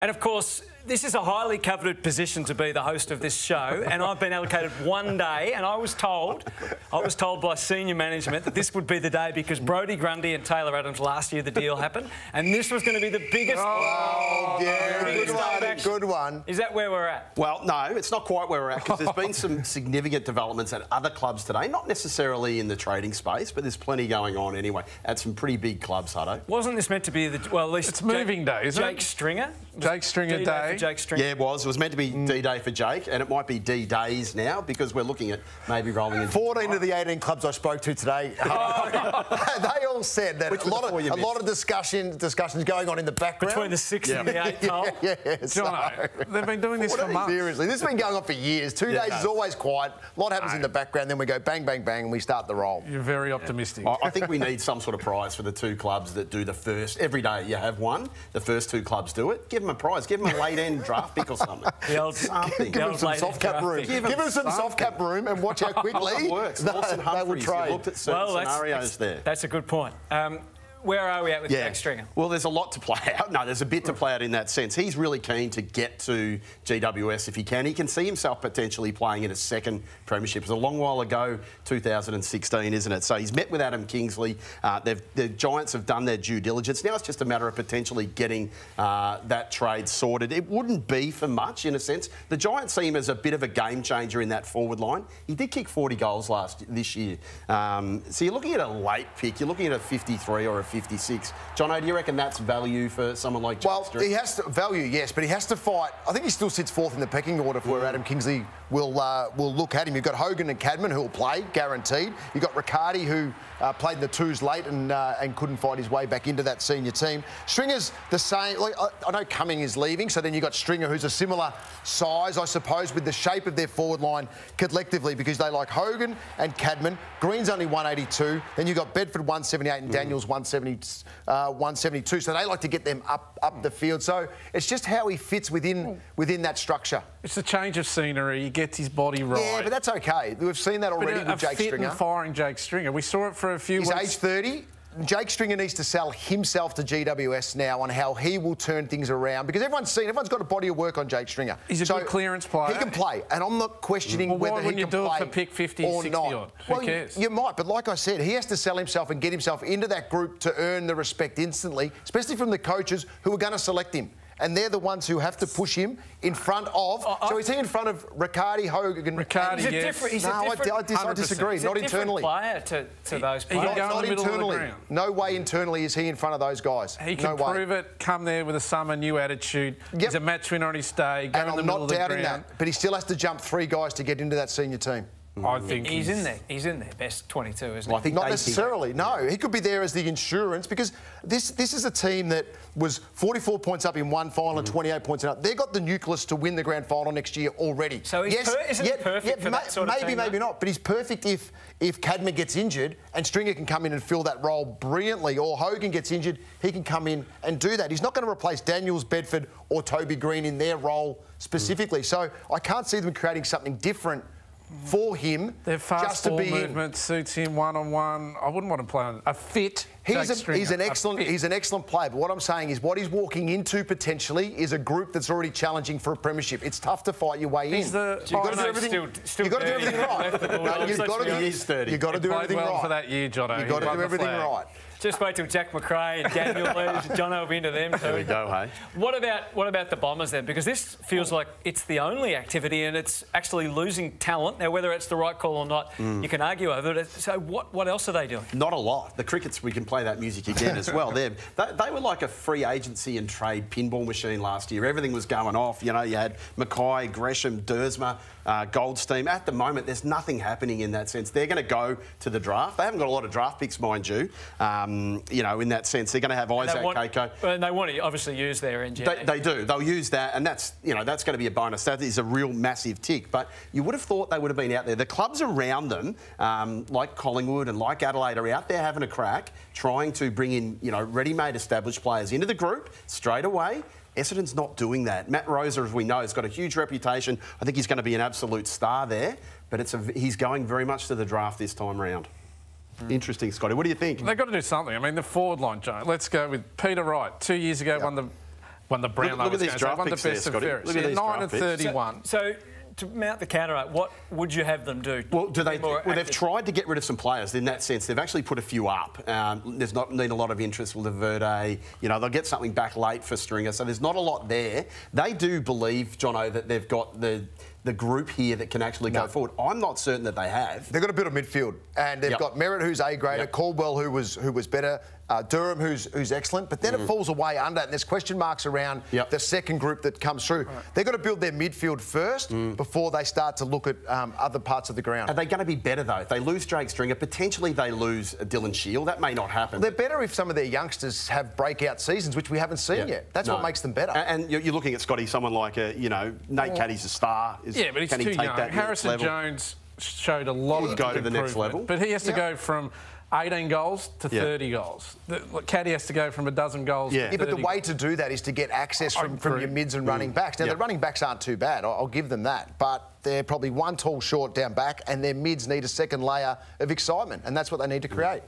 And of course, this is a highly coveted position to be the host of this show, and I've been allocated one day, and I was told by senior management that this would be the day because Brodie Grundy and Taylor Adams last year the deal happened, and this was going to be the biggest. Oh, yeah, good one. Is that where we're at? Well, no, it's not quite where we're at because there's been some significant developments at other clubs today, not necessarily in the trading space, but there's plenty going on anyway at some pretty big clubs, Hutto. Wasn't this meant to be the, well, at least it's moving day, isn't it? Jake Stringer? Jake Stringer Day. Jake Stringer. Yeah, it was. It was meant to be D-Day for Jake, and it might be D-Days now because we're looking at maybe rolling in. 14 of the 18 clubs I spoke to today, they all said that a lot of discussions going on in the background. Between the 6th and the 8th hole. Yeah, Jono, they've been doing this for months. Seriously, this has been going on for years. 2 days is always quiet. A lot happens in the background, then we go bang, bang, bang, and we start the roll. You're very optimistic. I think we need some sort of prize for the two clubs that do the first. Every day you have one. The first two clubs do it. Give them a prize. Give them a late-end draft pick or something. Give them some soft cap room. Give them some soft cap room and watch how quickly it works. They will trade. Looked at certain scenarios there. That's a good point. Where are we at with Jake Stringer? Well, there's a lot to play out. No, there's a bit to play out in that sense. He's really keen to get to GWS if he can. He can see himself potentially playing in a second premiership. It's a long while ago, 2016, isn't it? So he's met with Adam Kingsley. The Giants have done their due diligence. Now it's just a matter of potentially getting that trade sorted. It wouldn't be for much, in a sense. The Giants see him as a bit of a game changer in that forward line. He did kick 40 goals this year. So you're looking at a late pick. You're looking at a 53 or a 56. Jono, do you reckon that's value for someone like Jake Stringer? Well, he has to value, yes, but he has to fight. I think he still sits fourth in the pecking order for where Adam Kingsley will look at him. You've got Hogan and Cadman who will play, guaranteed. You've got Riccardi who played in the twos late and couldn't fight his way back into that senior team. Stringer's the same. Like, I know Cumming is leaving, so then you've got Stringer who's a similar size, I suppose, with the shape of their forward line collectively because they like Hogan and Cadman. Green's only 182. Then you've got Bedford 178 and Daniels 172. So they like to get them up the field. So it's just how he fits within that structure. It's a change of scenery. He gets his body right. Yeah, but that's okay. We've seen that already with Jake Stringer. And firing Jake Stringer. We saw it for a few weeks. He's age 30. Jake Stringer needs to sell himself to GWS now on how he will turn things around because everyone's got a body of work on Jake Stringer. He's a good clearance player. He can play, and I'm not questioning whether he can play or not. Why wouldn't you do it for pick 50, 60 odd? Who cares? You might, but like I said, he has to sell himself and get himself into that group to earn the respect instantly, especially from the coaches who are going to select him. And they're the ones who have to push him in front of... So is he in front of Riccardi, Hogan... Riccardi, yes. I disagree. Not internally. Player to those players. Not internally. No way internally is he in front of those guys. He can prove it, come there with a summer new attitude. Yep. He's a match winner on his day, go in the middle of the ground. And I'm not doubting that, but he still has to jump 3 guys to get into that senior team. I think he's in there. He's in there. Best 22, isn't he? Well, I think not necessarily. No, he could be there as the insurance because this is a team that was 44 points up in one final and 28 points out. They've got the nucleus to win the grand final next year already. So isn't he perfect for that sort of team? Maybe not. But he's perfect if Cadman gets injured and Stringer can come in and fill that role brilliantly, or Hogan gets injured, he can come in and do that. He's not going to replace Daniels, Bedford, or Toby Green in their role specifically. So I can't see them creating something different for him. Their fast just to ball be movement suits him one-on-one. I wouldn't want to play on a fit. He's an excellent player. But what I'm saying is, what he's walking into potentially is a group that's already challenging for a premiership. It's tough to fight your way in. You've got to do everything. You've got to do everything right. You've got to do everything right for that year, Jono. You've got to do everything right. Just wait till Jack McRae and Daniel leaves. Jono will be into them too. There we go, hey? What about the Bombers then? Because this feels like it's the only activity and it's actually losing talent. Now, whether it's the right call or not, you can argue over it. So what else are they doing? Not a lot. The Crickets, we can play that music again as well. They were like a free agency and trade pinball machine last year. Everything was going off. You know, you had Mackay, Gresham, Dersma, Goldstein. At the moment, there's nothing happening in that sense. They're going to go to the draft. They haven't got a lot of draft picks, mind you. You know, in that sense, they're going to have Isaac Keiko. And they want to obviously use their NGA. They do. They'll use that, and that's going to be a bonus. That is a real massive tick. But you would have thought they would have been out there. The clubs around them, like Collingwood and like Adelaide, are out there having a crack, trying to bring in, ready-made established players into the group straight away. Essendon's not doing that. Matt Rosa, as we know, has got a huge reputation. I think he's going to be an absolute star there, but he's going very much to the draft this time round. Interesting, Scotty. What do you think? They've got to do something. I mean, the forward line, Joe. Let's go with Peter Wright. 2 years ago, won the Won the Brownlow. Look at these draft picks there, Scotty. Look at these 9 and 31. So to mount the counter, what would you have them do? Well, they've tried to get rid of some players in that sense. They've actually put a few up. There's not been a lot of interest with the Verde. You know, they'll get something back late for Stringer, so there's not a lot there. They do believe, Jono, that they've got the group here that can actually go forward. I'm not certain that they have. They've got a bit of midfield, and they've got Merritt, who's A-grader, Caldwell, who was better, Durham, who's excellent, but then it falls away under, and there's question marks around the second group that comes through. Right. They've got to build their midfield first before they start to look at other parts of the ground. Are they going to be better, though? If they lose Drake Stringer, potentially they lose Dylan Shield. That may not happen. They're better if some of their youngsters have breakout seasons, which we haven't seen yet. That's what makes them better. And you're looking at, Scotty, someone like, Nate Caddy's a star. Yeah, but he's too young. Harrison Jones showed a lot of go to the next level. But he has to go from 18 goals to 30 goals. Caddy has to go from a dozen goals to 30 but the way to do that is to get access from your mids and running backs. Now, the running backs aren't too bad, I'll give them that, but they're probably one tall short down back, and their mids need a second layer of excitement, and that's what they need to create.